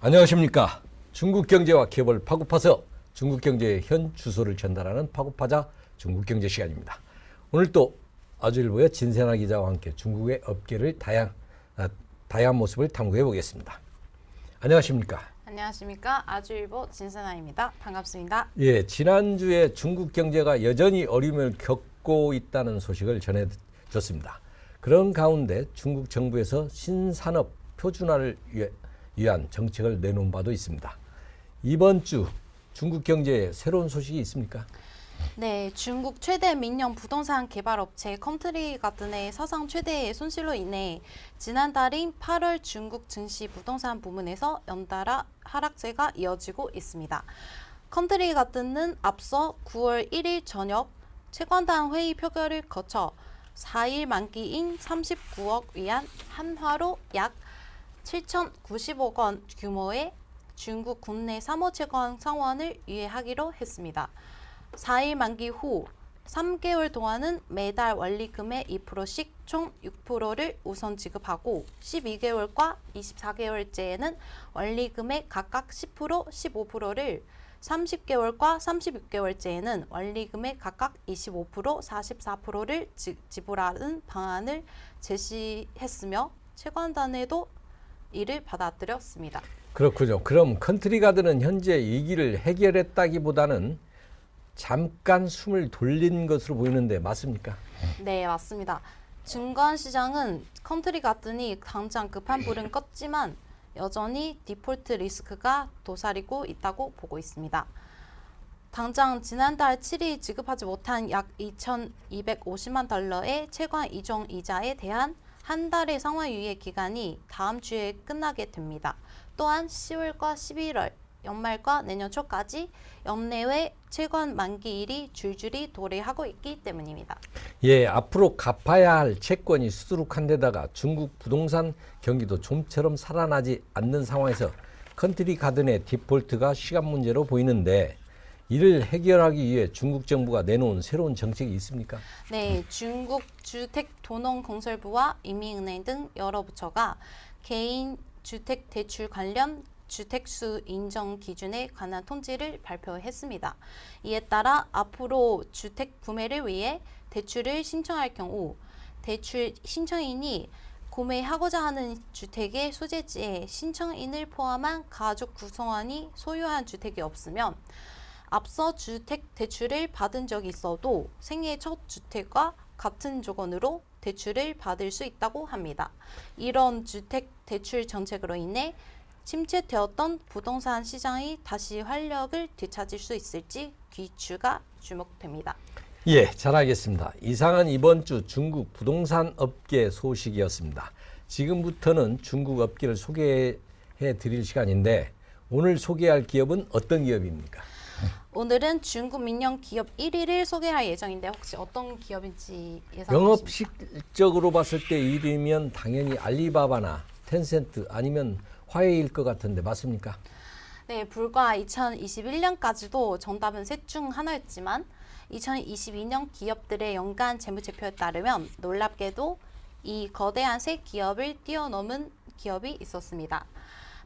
안녕하십니까. 중국 경제와 기업을 파고파서 중국 경제의 현 주소를 전달하는 파고파자 중국 경제 시간입니다. 오늘 또 아주일보의 진세나 기자와 함께 중국의 업계를 다양한 모습을 탐구해 보겠습니다. 안녕하십니까. 안녕하십니까. 아주일보 진세나입니다. 반갑습니다. 예, 지난주에 중국 경제가 여전히 어려움을 겪고 있다는 소식을 전해줬습니다. 그런 가운데 중국 정부에서 신산업 표준화를 위한 정책을 내놓은 바도 있습니다. 이번 주 중국 경제에 새로운 소식이 있습니까? 네, 중국 최대 민영 부동산 개발 업체 컨트리 가든의 사상 최대의 손실로 인해 지난달인 8월 중국 증시 부동산 부문에서 연달아 하락세가 이어지고 있습니다. 컨트리 가든은 앞서 9월 1일 저녁 채권단 회의 표결을 거쳐 4일 만기인 39억 위안 한화로 약 7,090억 원 규모의 중국 국내 사모채권 상환을 유예하기로 했습니다. 4일 만기 후 3개월 동안은 매달 원리금의 2%씩 총 6%를 우선 지급하고 12개월과 24개월째에는 원리금의 각각 10%, 15%를 30개월과 36개월째에는 원리금의 각각 25%, 44%를 지불하는 방안을 제시했으며 채권단에도 이를 받아들였습니다. 그렇군요. 그럼 컨트리 가든은 현재 위기를 해결했다기보다는 잠깐 숨을 돌린 것으로 보이는데 맞습니까? 네, 맞습니다. 증권시장은 컨트리 가든이 당장 급한 불은 껐지만 여전히 디폴트 리스크가 도사리고 있다고 보고 있습니다. 당장 지난달 7일 지급하지 못한 약 2,250만 달러의 채권 이종 이자에 대한 한 달의 상환 유예 기간이 다음 주에 끝나게 됩니다. 또한 10월과 11월, 연말과 내년 초까지 연내외 채권 만기일이 줄줄이 도래하고 있기 때문입니다. 예, 앞으로 갚아야 할 채권이 수두룩한 데다가 중국 부동산 경기도 좀처럼 살아나지 않는 상황에서 컨트리 가든의 디폴트가 시간 문제로 보이는데 이를 해결하기 위해 중국 정부가 내놓은 새로운 정책이 있습니까? 네, 중국 주택도농건설부와 인민은행 등 여러 부처가 개인 주택 대출 관련 주택수 인정 기준에 관한 통지를 발표했습니다. 이에 따라 앞으로 주택 구매를 위해 대출을 신청할 경우 대출 신청인이 구매하고자 하는 주택의 소재지에 신청인을 포함한 가족 구성원이 소유한 주택이 없으면 앞서 주택 대출을 받은 적이 있어도 생애 첫 주택과 같은 조건으로 대출을 받을 수 있다고 합니다. 이런 주택 대출 정책으로 인해 침체되었던 부동산 시장이 다시 활력을 되찾을 수 있을지 귀추가 주목됩니다. 예, 잘 알겠습니다. 이상은 이번 주 중국 부동산 업계 소식이었습니다. 지금부터는 중국 업계를 소개해 드릴 시간인데 오늘 소개할 기업은 어떤 기업입니까? 오늘은 중국 민영 기업 1위를 소개할 예정인데 혹시 어떤 기업인지 예상하십니까? 영업 실적으로 봤을 때 1위면 당연히 알리바바나 텐센트 아니면 화웨이일 것 같은데 맞습니까? 네, 불과 2021년까지도 정답은 셋 중 하나였지만 2022년 기업들의 연간 재무제표에 따르면 놀랍게도 이 거대한 세 기업을 뛰어넘은 기업이 있었습니다.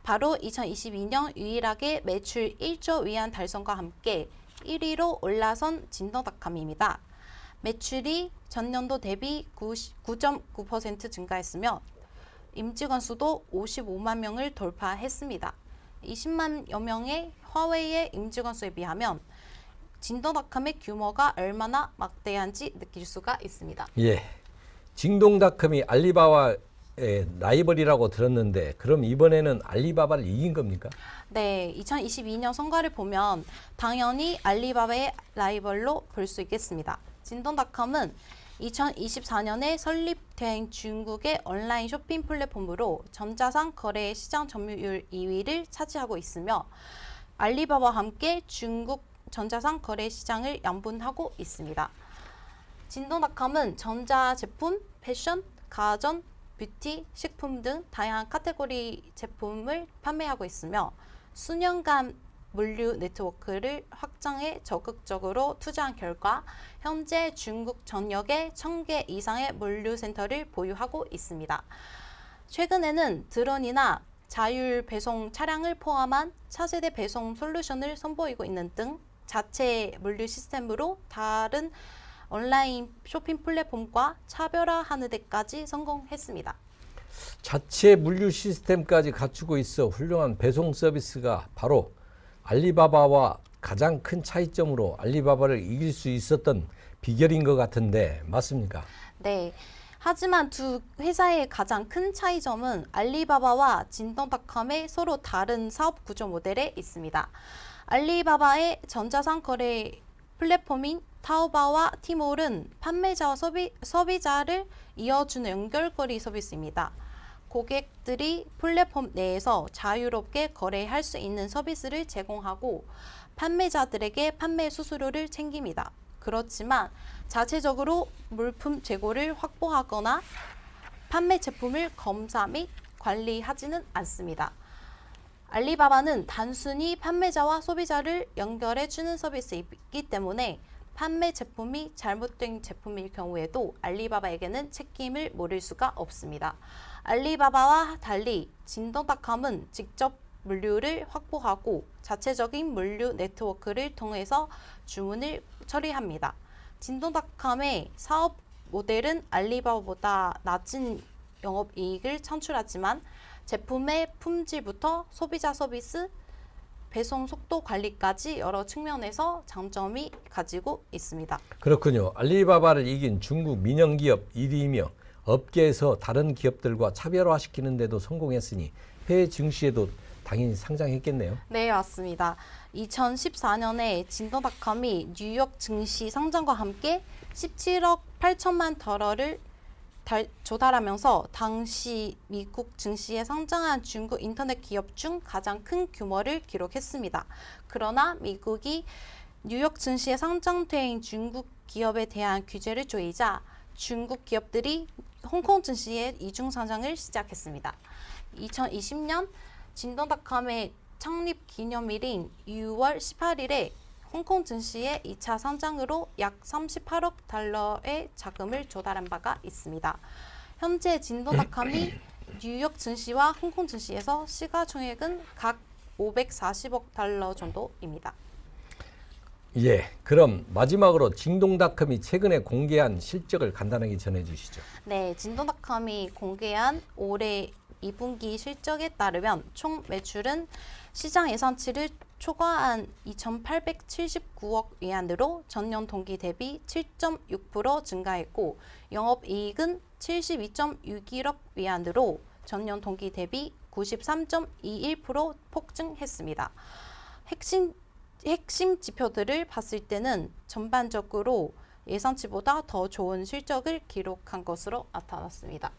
바로 2022년 유일하게 매출 1조 위안 달성과 함께 1위로 올라선 진더닷컴입니다. 매출이 전년도 대비 9.9% 증가했으며 임직원 수도 55만 명을 돌파했습니다. 20만여 명의 화웨이의 임직원 수에 비하면 진더닷컴의 규모가 얼마나 막대한지 느낄 수가 있습니다. 예, 징동닷컴이 알리바바의 라이벌이라고 들었는데 그럼 이번에는 알리바바를 이긴 겁니까? 네, 2022년 성과를 보면 당연히 알리바바의 라이벌로 볼 수 있겠습니다. 진동닷컴은 2024년에 설립된 중국의 온라인 쇼핑 플랫폼으로 전자상 거래 시장 점유율 2위를 차지하고 있으며 알리바바와 함께 중국 전자상 거래 시장을 양분하고 있습니다. 진동닷컴은 전자제품, 패션, 가전, 뷰티, 식품 등 다양한 카테고리 제품을 판매하고 있으며 수년간 물류 네트워크를 확장해 적극적으로 투자한 결과 현재 중국 전역에 1,000개 이상의 물류센터를 보유하고 있습니다. 최근에는 드론이나 자율 배송 차량을 포함한 차세대 배송 솔루션을 선보이고 있는 등 자체 물류 시스템으로 다른 온라인 쇼핑 플랫폼과 차별화하는 데까지 성공했습니다. 자체 물류 시스템까지 갖추고 있어 훌륭한 배송 서비스가 바로 알리바바와 가장 큰 차이점으로 알리바바를 이길 수 있었던 비결인 것 같은데 맞습니까? 네. 하지만 두 회사의 가장 큰 차이점은 알리바바와 진동닷컴의 서로 다른 사업 구조 모델에 있습니다. 알리바바의 전자상 거래 플랫폼인 타오바오와 티몰은 판매자와 소비자를 이어주는 연결고리 서비스입니다. 고객들이 플랫폼 내에서 자유롭게 거래할 수 있는 서비스를 제공하고 판매자들에게 판매 수수료를 챙깁니다. 그렇지만 자체적으로 물품 재고를 확보하거나 판매 제품을 검사 및 관리하지는 않습니다. 알리바바는 단순히 판매자와 소비자를 연결해 주는 서비스이기 때문에 판매 제품이 잘못된 제품일 경우에도 알리바바에게는 책임을 물을 수가 없습니다. 알리바바와 달리 진동닷컴은 직접 물류를 확보하고 자체적인 물류 네트워크를 통해서 주문을 처리합니다. 진동닷컴의 사업 모델은 알리바바보다 낮은 영업이익을 창출하지만 제품의 품질부터 소비자 서비스, 배송 속도 관리까지 여러 측면에서 장점이 가지고 있습니다. 그렇군요. 알리바바를 이긴 중국 민영기업 1위이며 업계에서 다른 기업들과 차별화시키는 데도 성공했으니 해외 증시에도 당연히 상장했겠네요. 네, 맞습니다. 2014년에 진동닷컴이 뉴욕 증시 상장과 함께 17억 8천만 달러를 조달하면서 당시 미국 증시에 상장한 중국 인터넷 기업 중 가장 큰 규모를 기록했습니다. 그러나 미국이 뉴욕 증시에 상장된 중국 기업에 대한 규제를 조이자 중국 기업들이 홍콩 증시에 이중 상장을 시작했습니다. 2020년 진동닷컴의 창립 기념일인 6월 18일에 홍콩 증시의 2차 상장으로 약 38억 달러의 자금을 조달한 바가 있습니다. 현재 진동닷컴이 뉴욕 증시와 홍콩 증시에서 시가총액은 각 540억 달러 정도입니다. 예, 그럼 마지막으로 진동닷컴이 최근에 공개한 실적을 간단하게 전해주시죠. 네, 진동닷컴이 공개한 올해 2분기 실적에 따르면 총 매출은 시장 예상치를 초과한 2,879억 위안으로 전년 동기 대비 7.6% 증가했고 영업이익은 72.61억 위안으로 전년 동기 대비 93.21% 폭증했습니다. 핵심 지표들을 봤을 때는 전반적으로 예상치보다 더 좋은 실적을 기록한 것으로 나타났습니다.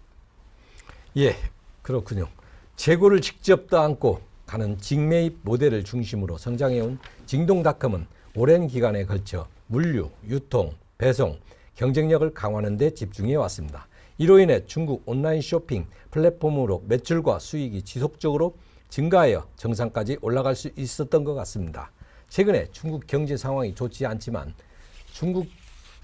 예, 그렇군요. 재고를 직접 떠안고 가는 직매입 모델을 중심으로 성장해온 진동닷컴은 오랜 기간에 걸쳐 물류, 유통, 배송, 경쟁력을 강화하는 데 집중해 왔습니다. 이로 인해 중국 온라인 쇼핑 플랫폼으로 매출과 수익이 지속적으로 증가하여 정상까지 올라갈 수 있었던 것 같습니다. 최근에 중국 경제 상황이 좋지 않지만 중국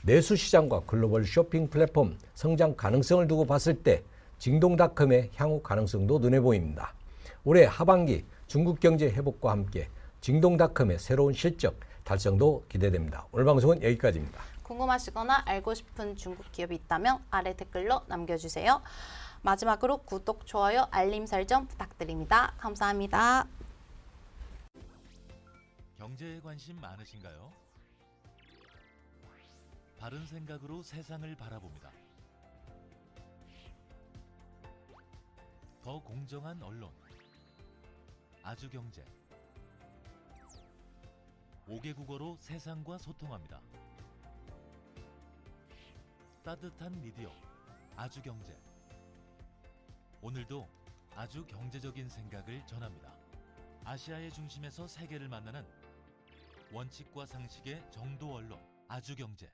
내수 시장과 글로벌 쇼핑 플랫폼 성장 가능성을 두고 봤을 때 진동닷컴의 향후 가능성도 눈에 보입니다. 올해 하반기 중국 경제 회복과 함께 진동닷컴의 새로운 실적 달성도 기대됩니다. 오늘 방송은 여기까지입니다. 궁금하시거나 알고 싶은 중국 기업이 있다면 아래 댓글로 남겨주세요. 마지막으로 구독, 좋아요, 알림 설정 부탁드립니다. 감사합니다. 경제에 관심 많으신가요? 바른 생각으로 세상을 바라봅니다. 더 공정한 언론 아주경제 5개 국어로 세상과 소통합니다. 따뜻한 미디어 아주경제 오늘도 아주 경제적인 생각을 전합니다. 아시아의 중심에서 세계를 만나는 원칙과 상식의 정도 언론 아주경제